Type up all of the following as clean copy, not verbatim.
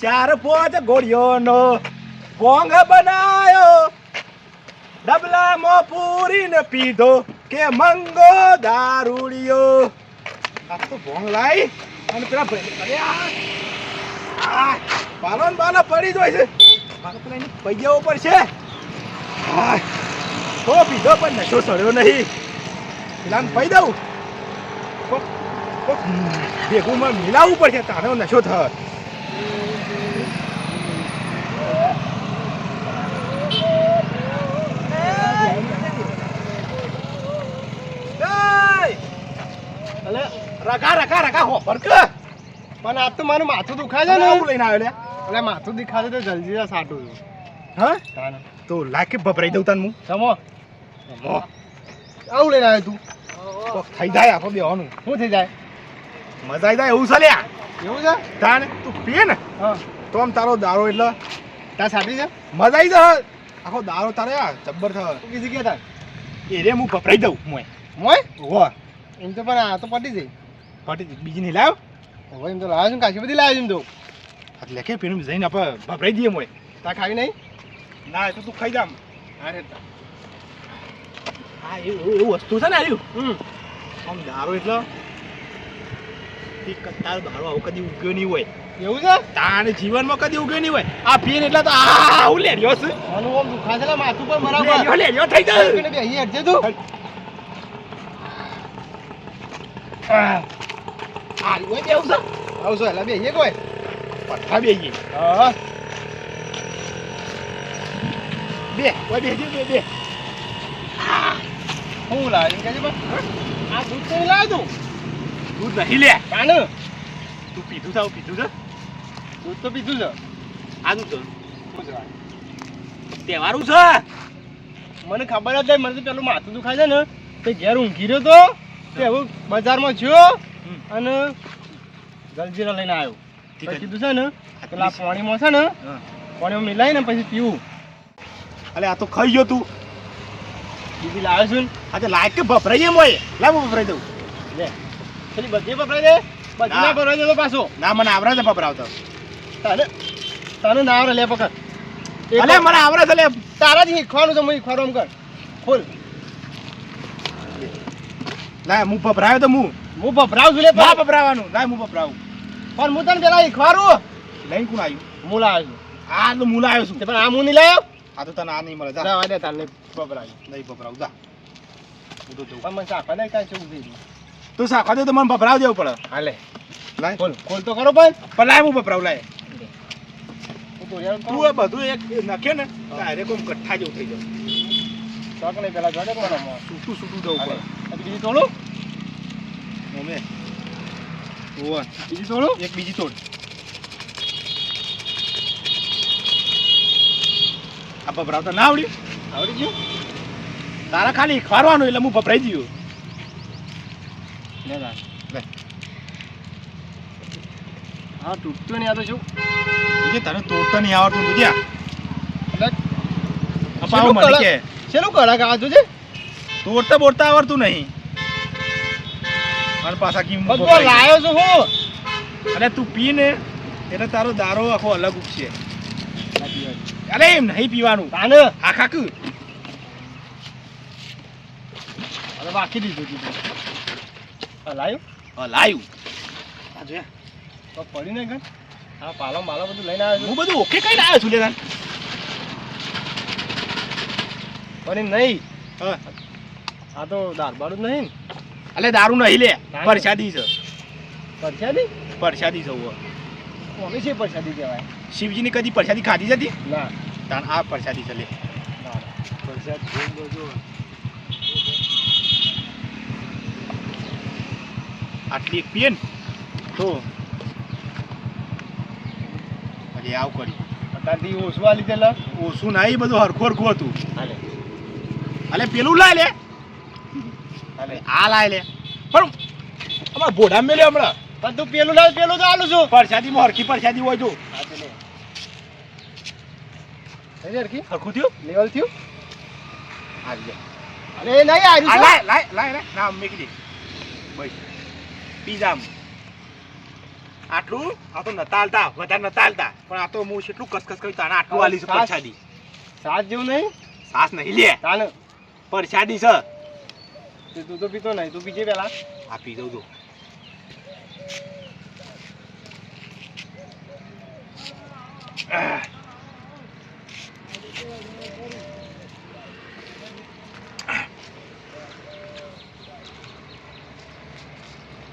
4-5 ગોળીઓનો ભોંગ બનાયો, ડબલામાં પૂરીને પીધો કે મંગો દારૂડિયો. આ તો ભોંગ લાઈ અને પેલા ભાઈ પાલો ને બાલો પડી જાય છે. મારે પેલા એની પૈયા ઉપર છે. તો પીધો પણ નશો સડ્યો નહીં. પેલાને પૈ દઉં ભેગું માં મિલાવવું પડશે તારો નશો થાય. રકા હો ફરક પણ આ તો મારું માથું દુખાય છે ને. હું લઈને આવ્યો લે. એટલે માથું દુખાય તો જલ્દી સાટું છું. હા તો લાગે ભભરાઈ દઉં તને હું. સમો આવું લઈને આવ્યો તું. તો થઈ જાય આપો બેવાનું. શું થઈ જાય? મજા આવી જાય એવું છે લ્યા. એવું છે તાને તું પીએ ને હા તો આમ તારો દારો એટલે તાર સાટી છે. મજા આવી જાય. આખો દારો તારે જબ્બર થાય. તું કીધી કે તાર એ રે હું ભભરાઈ દઉં મોય મોય વાહ એમ તો પણ આ તો પટી જાય. પાટી બીજી નહીં લાવ. હવે એમ તો લાવ્યો છું કાચી બધી લાવ્યો એમ તો. એટલે કે પેલું જઈને આપણે ભભરાઈ દઈએ મોય. તાર ખાવી નહીં? ના એ તો તું ખાઈ જામ. અરે હા એવું વસ્તુ છે ને આવ્યું. આમ દારો એટલે તારો દારો આવો કદી ઉગ્યો નહીં હોય. એવું છે? તારે જીવનમાં કદી ઉગ્યો નહીં હોય. આ પીન એટલે તો આવું લેર્યો છે. મને ઓમ દુખા છે માથું પર બરાબર. લેર્યો થઈ જાય. બે અહીં હટજે તું. આ ઓય બેવું છે. આવશો એટલે બે અહીં કોઈ પઠા બેહીએ. હા બે ઓય બેહી બે હું લાવ્યો કે પણ આ દૂધ તો લાવ્યો તું. દૂધ નહીં લે. કાન તું પીધું છે પીધું છે. દૂધ તો પીધું છે. આ દૂધ તો તહેવારું છે. મને ખબર જ નહીં. મને તો પેલું માથું દુખાય છે ને તે ઘેર ઊંઘી રહ્યો તો તે હવે બજારમાં જ્યો અને જલજીરા લઈને આવ્યો. પછી કીધું છે ને પેલા પાણીમાં છે ને પાણીમાં મિલાઈને પછી પીવું. અલે આ તો ખાઈ ગયો તું. બીજી લાવ્યો છું આ તો લાયક કે ભભરાઈએ મોય. લાવ હું ભભરાઈ દઉં. લે પેલી બધી ભભરાઈ દે. બધી ના ભભરાઈ દે તો પાછો. ના મને આવડે છે ભભરાવતો. તને ના આવડે લે પકડ. અલે મને આવડે છે લે. તારા જ શીખવાનું છે. હું શીખવાનું એમ કર ખોલ. લાય હું ભભરાયો તો હું ભભરાવું છું લે. ના ભભરાવાનું. લાય હું ભભરાવું. પણ હું તને પેલા શીખવાડું. લઈને કોણ આવ્યું? હું લાવ્યો છું. આ તો હું લાવ્યો છું. પણ આ હું નહીં લાવ્યો. આ તો તને આ નહીં મળે. જા દે તારને ભભરાયું. નહીં ભભરાવું જા. હું તો જઉં. પણ મને શાખા દે કાંઈ શું થઈ ગયું. તું શાખા દે તો મને ભભરાવ દેવું પડે. હાલે લાય ખોલ ખોલ તો કરો પણ. પણ લાય હું ભભરાવ લાય. હું તો યાર તું આ બધું એક નાખે ને ડાયરેક્ટ આમ કઠ્ઠા જેવું થઈ જાય. શાક નહીં પેલા જોડે પણ છૂટું દઉં પડે. બીજી તોડું. ઓમે ઓવા બીજી તોડું. એક બીજી તોડ. આ ભભરાવતા ના આવડ્યું? આવડી ગયું. તારા ખાલી ખવારવાનું એટલે હું ભભરાઈ દઉં. લે લે લે હા તૂટતું નહીં. આ તો શું બીજે તને તોડતા નહીં આવડતું બીજા. એટલે અપાવ મને કે શેનું કળા આ જોજે. તોડતા બોડતા આવડતું નહીં. મારા પાછા કિંમત બધો લાયો છું હું. અરે તું પી ને એટલે તારો દારો આખો અલગ ઉપશે. અરે એમ નહીં પીવાનું. કાને આ ખાકુ અરે બાકી દીધું દીધું. હા લાયો. હા લાયું. આ જો તો પડી નહીં કઈ. હા પાલો માલો બધું લઈને આવ્યો હું બધું ઓકે કઈ આવ્યો છું લેતા. પણ નહીં. હા આ તો દારબારું જ નહીં. અલે દારૂ નહીં લે. પરસાદી છે. પરસાદી. પરસાદી છે. કોની છે પરસાદી કહેવાય? શિવજીની કદી પરસાદી ખાધી જતી? ના તાણ આ પરસાદી છે લે. પરસાદ જોજો. આટલી એક પીએ ને તો અરે આવ કરી અત્યારથી ઓછું આ લીધેલા. ઓછું નહીં બધું હરખું હરખું હતું. હાલે અલે પેલું લાય લે. હાલે આ લાય લે. પણ અમારા ભોડા મેલ્યો હમણાં. પણ તું પેલું લાવ. પેલું તો આલું છું. પરસાદીમાં હરખી પરસાદી હોય જો. હરખું થયું લેવલ થયું. હાલ લે. અરે નહીં આવ્યું. લાય લાય લાય લાય ના મેકી દે. બસ પીઝા આટલું આ તો નતા હાલતા વધારે નતા હાલતા પણ આ તો હું કેટલું કસકસ કરી તાણે આટલું આલી છે પરસાદી સાસ જેવું નહીં સાસ નહીં લે તાને પરસાદી છે તું તો પીતો નહીં તું પીજે પેલા આ પી દઉં તો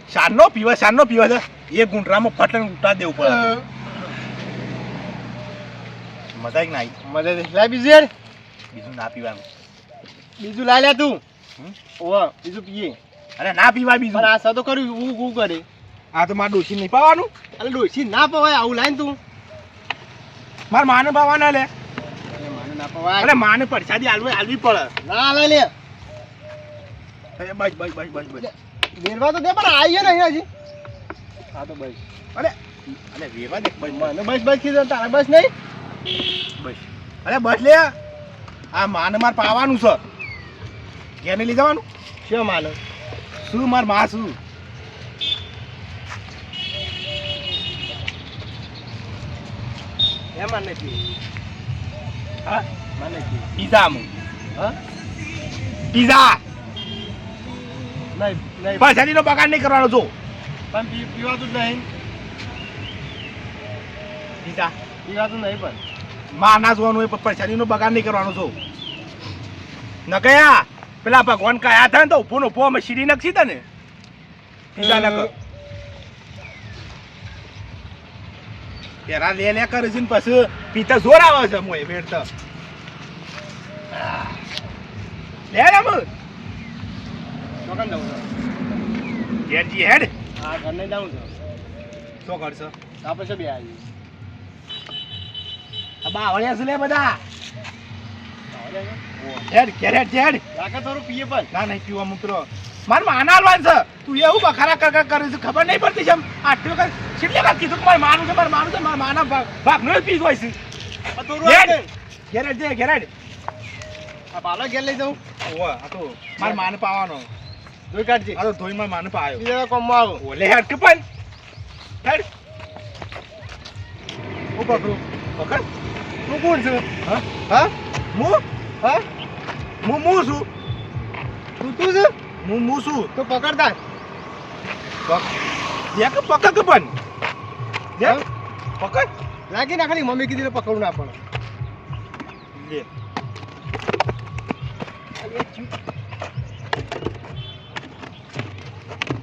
શાનનો પીવા છે એ ગુંડરામાં ફટન ઉઠા દેવું પડે મજા ના આવી મજા દે લાય બીજું યાર બીજું ના પીવાનું બીજું લાય લે તું ઓવા બીજું પીએ અરે ના પીવા બીજું પણ આ સા તો કર્યું હું કરે આ તો મારે ડોસી નહીં પાવાનું અરે ડોસી ના પવાય આવું લાય ને તું મારે માને પાવાના લે માને ના પવાય અરે માને પરસાદી આલવી પડે ના લે લે બસ વેરવા તો દે પણ આવીએ નહીં હજી હા તો બસ અરે વેવા દે મને બસ કીધું તારે બસ નહીં બસ અરે બસ લે આ માને મારે પાવાનું છે ઘેરને લઈ જવાનું શું માને શું માર માં શું એ માને નથી હા માને નથી પીઝા હું હા પીઝા નહીં પરસાદીનો બગાડ નહીં કરવાનો જો પણ પીવાતું જ નહીં પીઝા પીવાતું નહીં પણ માં ના જોવાનું હોય પણ પરસાદીનો બગાડ નહીં કરવાનો જો ન ગયા પેલા ભગવાન કયા હતા ને તો ઉભો ઉભો અમે સીડી નખી હતા ને પીઝા ન કર પેલા લે કરે છે ને પછી પીતા જોર આવે છે મોય વેડતા લે રામ ચોકન જવું છે હેડજી હેડ હા ઘર નહીં જાઉં છું શું કરશો આ પછી બે આવી આ બાવળિયા છે લે બધા હેડ ઘેર હેડ હેડ લાગે થોડું પીએ પણ ના નહીં પીવા મૂકરો મારે માના હાલવાન છે તું એવું બખારા કર કરે છે ખબર નહીં પડતી છે આટલું કઈ કેટલી વખત કીધું કે મારે માનું છે મારા માના ભાગનો જ પીસ હોય છે થોડું ઘેર હેડ ઘેર હેડ આ પાલો ઘેર લઈ જાઉં ઓવા આ તો મારે માને પાવાનો ધોઈ કાઢજે આ તો ધોઈ મારે માને પાયો બીજા કોમમાં આવો ઓલે હેડ કે પણ હેડ ઓ પકડું પકડ તું કોણ છે હા હા હું હા હું છું તું છે હું છું તો પકડતા એક પકડ કે પણ હા? પકડ લાગી ના ખાલી મમ્મી કીધી પકડવું ના પડે લે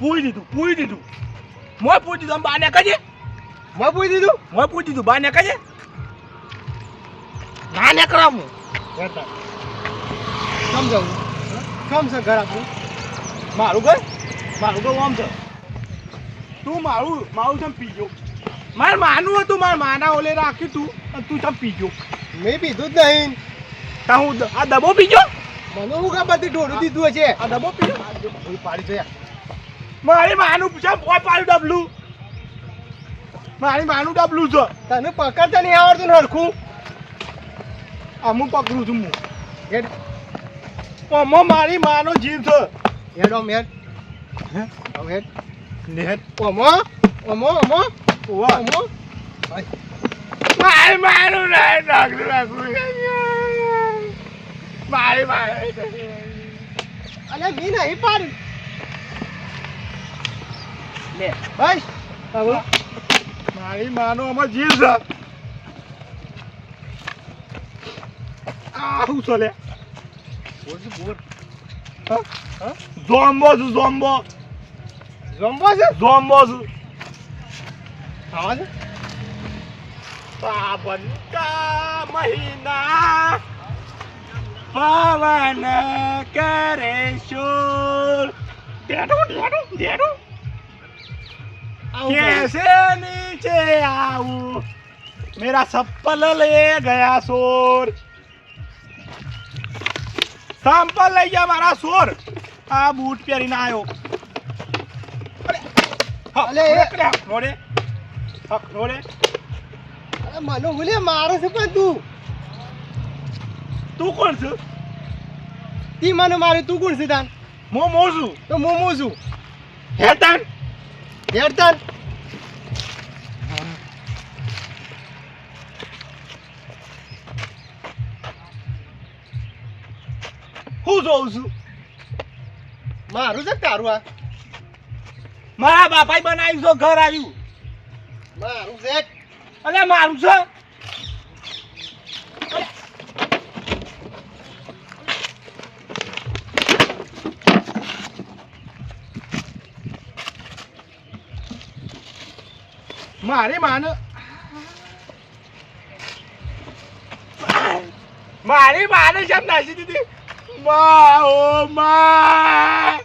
પૂઈ દીધું મોય પૂઈ દીધું આમ બાને કજે મેં પૂછી દીધું મોય પૂઈ દીધું બાને કજે ના ને કરાવું કરતા સમજાવું કેમ છે ઘર આપણું મારું ઘર આમ છે તું મારું ચમ પીજો મારે માનું હતું મારે માના ઓલે રાખ્યું તું અને તું ચમ પીજો મેં પીધું જ નહીં તા હું આ ડબ્બો પીજો મને હું ખબર હતી ઢોળું દીધું હશે આ ડબ્બો પીજો પાડી જોયા મારી માનું ચમ કોઈ પાડ્યું ડબલું મારી માનું ડબલું છે તને પકડતા નહીં આવડતું ને હરખું આ હું પકડું છું હું હેડ ઓમો મારી માનો જીવ છે હેડ ઓમ હેડ હે ઓમ હેડ નેટ ઓમો ઓમો ઓમો ઓવા ઓમો મારી માનું નહીં રાખું મારી અલે મી નહીં પાડી લે બસ હવે મારી માનો અમાર જીવ છે આ શું ચાલે બોલ ઝોમ્બો છું ઝોમ્બો છે આવા છે सावन का महीना पवन करे शोर डेडो कैसे नीचे आऊं मेरा चप्पल ले गया शोर संपल लई गया मारा शोर आ बूट પહેરીને આવ્યો અલે નોડે નોડે અરે મને ભૂલે મારે છે પણ તું કોણ છે તી મને મારે તું કોણ છે તાન મોમો છું તો મોમો છું હેતાન હેડતાન હું જોઉં છું મારું છે કે તારું આ મારા બાપાએ બનાવ્યું છે ઘર આવ્યું મારું છે અલે મારું છે મારી માને જેમ નાસી દીધી મા ઓ મા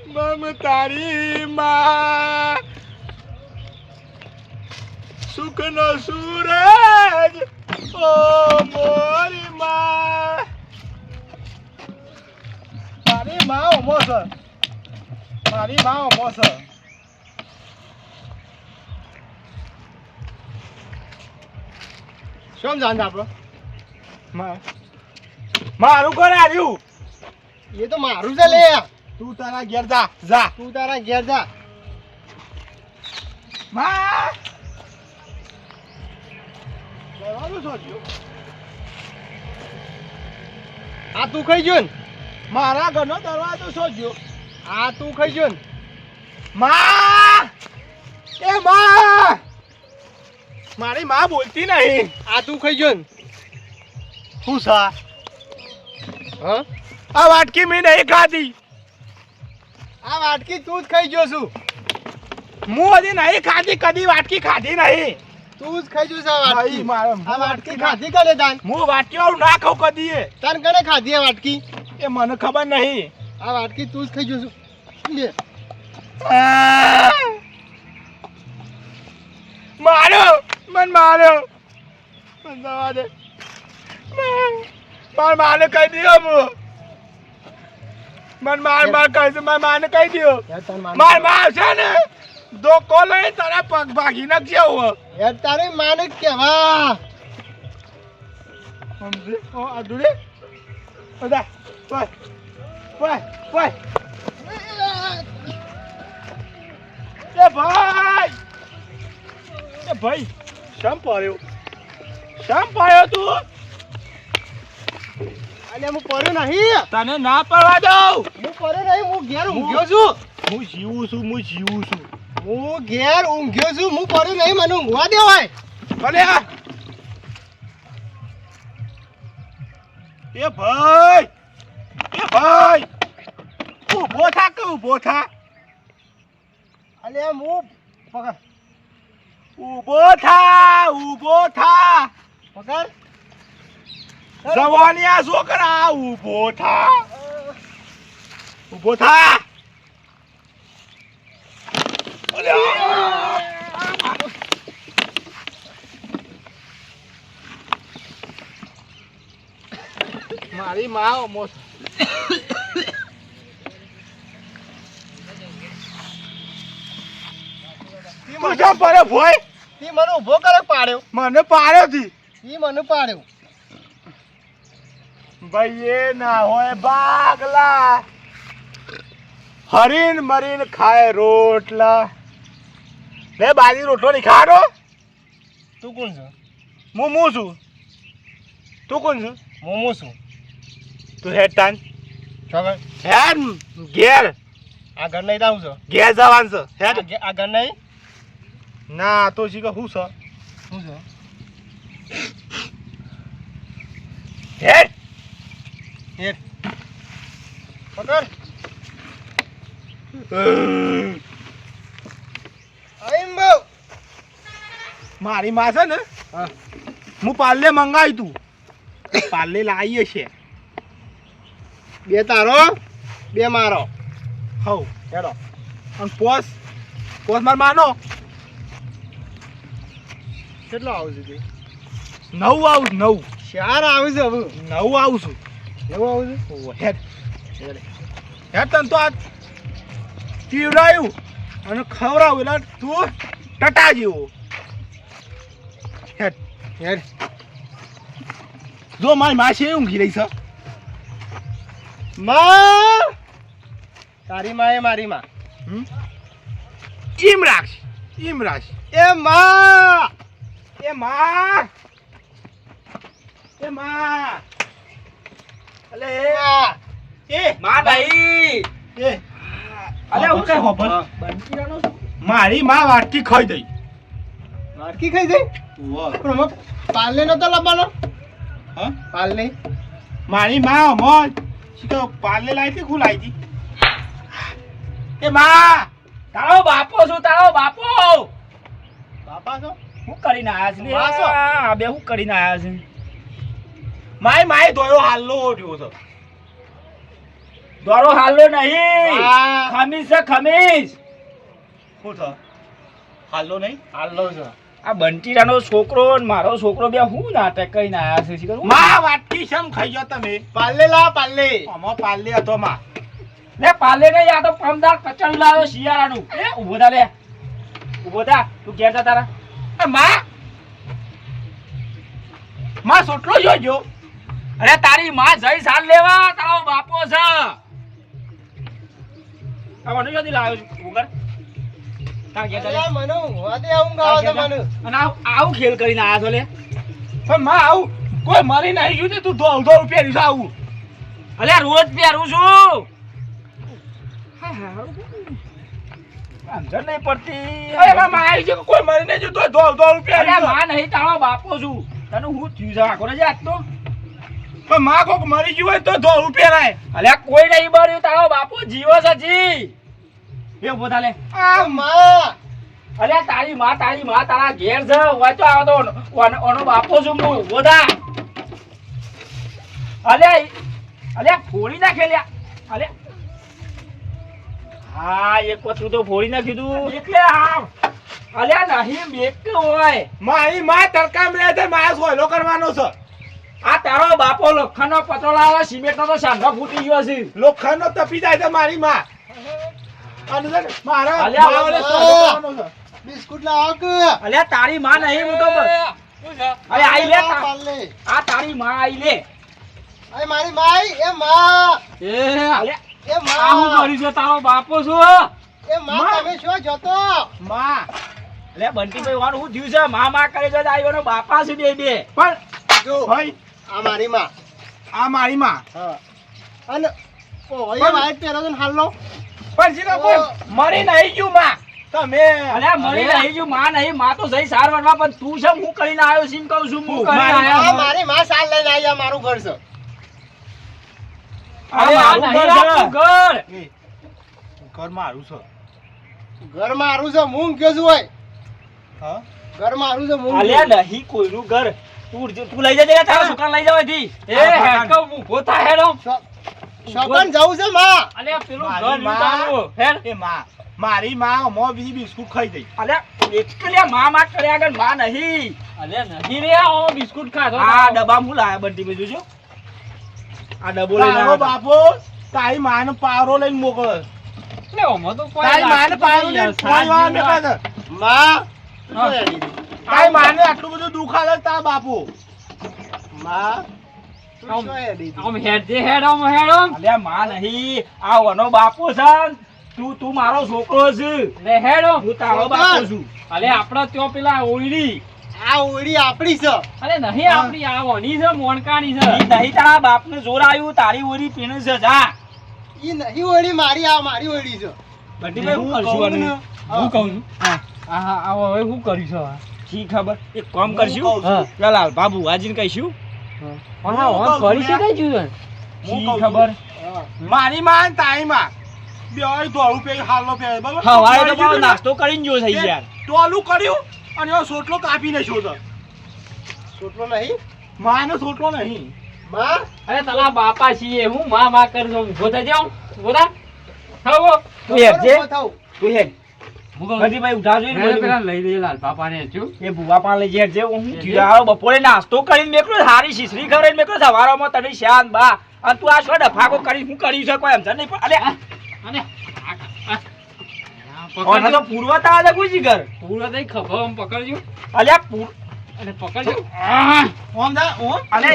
મમ તારી મા સુખનો સૂરજ ઓ મોરી મા મારી મા ઓમો છે મારી મા ઓમો છે શું જાણ આપણો મારું ઘર આવ્યું એ તો મારું છે લે તું તારા ઘેર જા જા તું તારા ઘેર જા માં દરવાજો સોચ્યો આ તું ખાઈ ગયો ને મારા ઘરનો દરવાજો સોચ્યો આ તું ખાઈ ગયો ને માં એ માં મારી માં બોલતી નહીં આ તું ખાઈ ગયો ને શું સા હા આ વાટકી મેં નહીં ખાધી આ વાટકી તું જ ખાઈ ગયો છું હું હજી નહીં ખાધી કદી વાટકી ખાધી નહીં તું જ ખાઈ ગયો છે આ વાટકી ભાઈ, આ વાટકી ખાધી કરે તાન હું વાટકી વાળું ના ખાઉં કદી એ. તાન કને ખાધી આ વાટકી એ મને ખબર નહીં આ વાટકી તું જ ખાઈ ગયો છું લે માર્યો મને માર્યો મને જવા દે માર માને કહી દો હું મને માર કહી દો માર માને કહી દો યાર તાર માર આવશે ને ધોકો લઈ તારા પગ ભાગી નાખશે હું યાર તારી માને કેવા સમજે ઓ અડુડે ઓદા ભાઈ એ ભાઈ શમ પાડ્યો તું અલે હું પડ્યો નહીં તને ના પડવા દઉં હું પડ્યો નહીં હું ઘેર ઊંઘ્યો છું હું જીવું છું હું ઘેર ઊંઘ્યો છું હું પડ્યો નહીં મને ઊંઘવા દેવાય ભલે આ એ ભાઈ ઊભો થા કે ઊભો થા અલે હું પકડ ઊભો થા પકડ જવાની આ છોકરા ઊભો થા અરે મારી માં મોસ તું કેમ પડે ભોય તી મને ઊભો કરે પાડ્યો મને પાડ્યો થી તી મને પાડ્યો ભાઈ એ ના હોય બાગલા હરીન મરીન ખાય રોટલા લે બાજી રોટલો નહીં ખાડો તું કોણ છે હું છું તું કોણ છું મોમો છું તું હેડ તાન ચોગર હેડ ઘેર આ ઘર નહીં જાઉં છો ઘેર જવાનું છે હેડ આ ઘર નહીં ના તો શીખો શું છે શું છે હેડ હેડ પકડ આઈમ બહુ મારી માં છે ને હા હું પાર્લે મંગાવી તું પાર્લે લાવીએ છે બે તારો બે મારો હવ હેડો અને પોસ માર માનો કેટલો આવશે તે 9 આવું 9 ચાર આવે છે હવે 9 આવું છું નવું આવે છે ઓહો હેડ તને તો આ પીવડાયું અને ખવડાવું એટલે તું ટટા જેવો હેડ હેડ જો મારી માસી ઊંઘી રહી છે માં તારી માં એ મારી માં એમ રાખ એ માં એ માં અલે માં એ માં નહીં. એ અલ્યા હું કઈ હોભળ. બંટીરાનો મારી માં વાટકી ખાઈ દઈ. વાટકી ખાઈ જાય વાહ. પણ અમે પાલે નતો લાવવાનો હા? પાલે મારી માં મોજ શીખો પાલે લાવી હતી ખુલાઈ હતી. એ માં તારો બાપો છું, તારો બાપો. બાપા છો હું કરીને આયા છે લે? વાસો. આ બે હું કરીને આયા છે? માય ધોયો હાલનો ઓઢ્યો છે. દોરો હાલો નહીં. વાહ. ખમીસ છે ખમીસ. શું છે? હાલનો નહીં? હાલો છો આ બંટીરાનો છોકરો ને મારો છોકરો બે હું નાટક કરીને આયા છે શીખર? માં વાટકી શેમ ખાઈ ગયો તમે? પાલે લા પાલે આમાં પાલે હતો માં. લે પાલે નહીં, આ તો પમદાર કચરું લાવ્યો શિયાળાનું. એ ઊભો થા લે, ઊભો થા. તું ઘેર જા તારા. એ માં સોટલો જોજો. અરે તારી માં જઈ સાલ લેવા, તારો બાપો છે. આ મને ક્યાંથી લાવ્યો છે? ઊભો કર. તાર ઘેર જા લે. અલ્યા મનુ વાદે આવું ગાવ છે મનુ અને આવું ખેલ કરીને આયા છો લે. પણ માં આવું કોઈ મરી નહીં ગયું ને તું ધોળ પહેર્યું છે આવું. અલ્યા રોજ પહેરું છું. સમજણ નહીં પડતી. અરે માં આવી ગયો કોઈ મરી નહીં ગયું તો ધોળ અલ્યા પહેર્યું. માં નહીં, તારો બાપો છું. તને હું થયું છે આખો ને આજ તો? પણ માં કોક મરી ગયું હોય તો ધોળ પહેરાય. અલ્યા કોઈ નહીં બળ્યું, તારો બાપો જીવો છે જી. એ ઉભો થા લે. આ માં અલ્યા તારી માં તારા ઘેર છે. હોય તો આવો તો ઓનો બાપો છું હું. ઉભો થા. અલ્યા ફોડી નાખે લ્યા. અલ્યા હા, એક પતરું તો ફોડી નાખ્યું તું. એટલે આવ અલ્યા નહીં મેક હોય. મારી માં તડકામ રહે છે મારે સોયલો કરવાનો છે. આ તારો બાપો લોખંડનો પતરો લાવે, સિમેન્ટનો તો સાંધો ફૂટી ગયો છે. લોખંડનો તપી જાય છે મારી માં. અને છે ને મારા અલ્યા, માવને ઓ. સોયલો કરવાનો છે. બિસ્કુટ લાવો કે અલ્યા તારી માં નહીં, હું તો અરે આઈ લે તા. પાલે આ તારી માં આઈ લે. અરે મારી માઈ એ માં અલ્યા એ આ હું માં કર્યું છે? તારો બાપો છું. એ માં માં. તમે શું જોતો માં અલ્યા બંટીભાઈ વાનું શું થયું છે? માં કરે છે, આવ્યો બાપા છે બે બે. પણ જો ભાઈ આ મારી માં આ મારી માં. હા અને ઓ ભાઈ વાઈટ પહેરો તો હાલ લો પણ જીનો કોઈ મરી નહીં ગયું માં. તમે અલ્યા મરી નહીં જો માં નહીં, માં તો જઈ સાર વળવા. પણ તું છે હું કરીને આવ્યો સીમ કહું છું હું. આ મારી માં સાલ લઈને આવી આ મારું ઘર છે અરે આ મારું નહીં ઘર છે. આપણું ઘર. એ, ઘર મારું છે. ઘર મારું છે મૂંગ ગયો છું હોય હા? ઘર મારું છે મૂંગ અલ્યા નહીં કોઈનું ઘર. તું લઈ જજે તારા છોકરાને લઈ જવાથી. એ હેડકો ઊભો થા હેડો. શોપન જવું છે માં અલ્યા પેલું મારી ઘર માં. તારું હેડ. એ માં મારી માં મો બીજી બિસ્કુટ ખાઈ ગઈ. અલ્યા એકલ્યા માં કર્યા આગળ માં નહીં. અલ્યા નહીં રે આ બિસ્કુટ ખાધો. આ ડબ્બા હું લાયા બંટી ભાઈ જોજો. આ ડબ્બો લઈને તારો આવ્યો. બાપો તારી માને પારો લઈને મોકલે. લે ઓમાં તો કોઈ તારી માને પારો લઈને ખોળવા મેકા છે. માં હા. તારી માને આટલું બધું દુખ આલે છે તારા બાપુ. માં આમ હેડ દે હેડ આમ હેડ આમ. અલ્યા માં નહીં, આ ઓનો બાપો છે. તું મારો છોકરો છે. લે હેડ આમ. હું તારો છોકરો. બાપો છું. અલે આપડે ત્યાં પેલા ઓયડી. આ ઓળી આપણી છે અરે નહીં આપણી, આ ઓની છે મોણકાની છે. નહીં તારા બાપને જોર આવ્યું, તારી ઓયડી પીણે છે જા. ઈ નહીં ઓળી મારી આ મારી ઓળી છે બંટીભાઈ હું હું કરશું કહું આનું? ને. હું કહું છું. હા હવે હું કર્યું છે? શી ખબર. એક કામ કરશું. પેલા લાલભા ભુવાજીને કહીશું. હું કહું છું ને. શી ખબર. મારી માં ને તારી માં બેય ધોળું પહેરી હાલો પહેરે બરાબર. હવારે તો મારો નાસ્તો કરીને જો થઈ યાર. ટોલું કર્યું અને એનો સોટલો કાપીને શોધો. છોટલો નહીં માનો સોટલો નહીં. માં અરે તારા બાપા છીએ, હું માં કરજો. ઉભો થઈ જાઉં. ઉભો થા. થાવો. તું હેડ જે. ઉભો થાવ. તું હેડ. ગંજીભાઈ ઉઠાવજો ને બધું. લઈ લઈએ લાલ બાપાને હજુ એ ભૂવા પાન લઈ હેડ જે. હું થયું આ બપોરે નાસ્તો કરીને મેકલો, હારી શીશરી ખવડાવીને મેકલો, સવારમાં તને શાન બા. અને તું આ શું ડફાકો કરી હું કર્યું છે કોઈ સમજણ નહીં પણ. અને અલે તો પૂર્વતા આવે કોઈ જીગર. પૂરો થઈ ખભા આમ પકડજો અલ્યા પૂર અને પકડજો. ઓમ જા ઓમ. અલે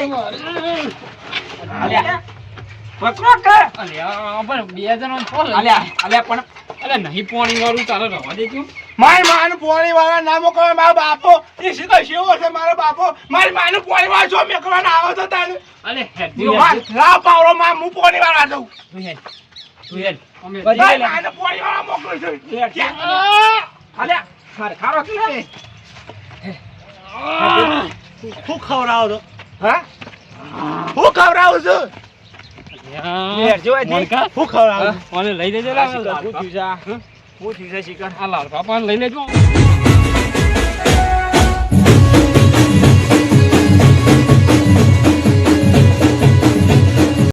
અલ્યા પકડો કે. અલે આ પણ બે જણો ફોન અલ્યા પણ અલે નહીં પોણી વાળું તારે રવા દેજો. મારી માનું પોણી વાળા ના મોકલે મારો બાપો એ શીખો શેવો છે મારો બાપો મારી માનું પોણી વાળા જો મેકવાના આવો તો તાને અરે હેડ લાવ પાવડો માં હું પોણી વાળા દઉં તું હેડ તું હેડ અમે મારી માનું પોણી વાળા મોકલું છું અલ્યા ખારો કે શું ખવડાવો તો હા હું ખવડાવું છું હેડ જો આજી મોનકા શું ખવડાવો મને લઈ લેજો લાલ હું થયું છે શિકાર આ લાલ બાપા લઈ લેજો